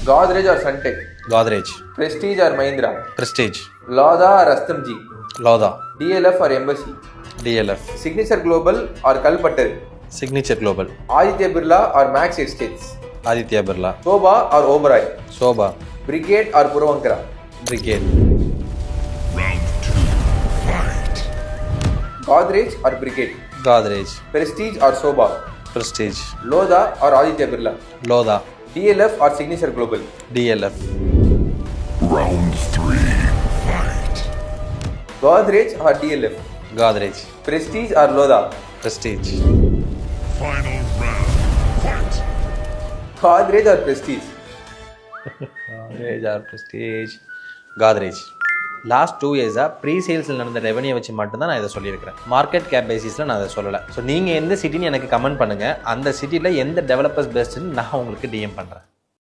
Godrej or Sunteck? Godrej. Prestige or Mahindra? Prestige. Lauda or Rastamji? Lauda. DLF or Embassy? DLF. Signature Global or Kalpattar? Signature Global. Aditya Birla or Max Estates? Aditya Birla. Soba or Oberoi? Soba. Brigade or Puravankara? Brigade. Round 2, fight. Godrej or Brigade? Godrej. Prestige or Soba? Prestige. Lodha or Aditya Birla? Lodha. DLF or Signature Global? DLF. Round 3, fight. Godrej or DLF? Godrej. Prestige or Lodha? Prestige. Final round, fight. Godrej or Prestige? Godrej or Prestige. Godrej. Last 2 இயர்ஸாக pre சேல்ஸில் நடந்த revenue வச்சு மட்டும்தான் நான் இதை சொல்லியிருக்கிறேன். Market gap பேசிஸில் நான் அதை சொல்லலை. ஸோ நீங்கள் எந்த சிட்டின்னு எனக்கு கமெண்ட் பண்ணுங்கள். அந்த சிட்டியில் எந்த டெவலப்பர்ஸ் பெஸ்ட்டுன்னு நான் உங்களுக்கு டிஎம் பண்ணுறேன்.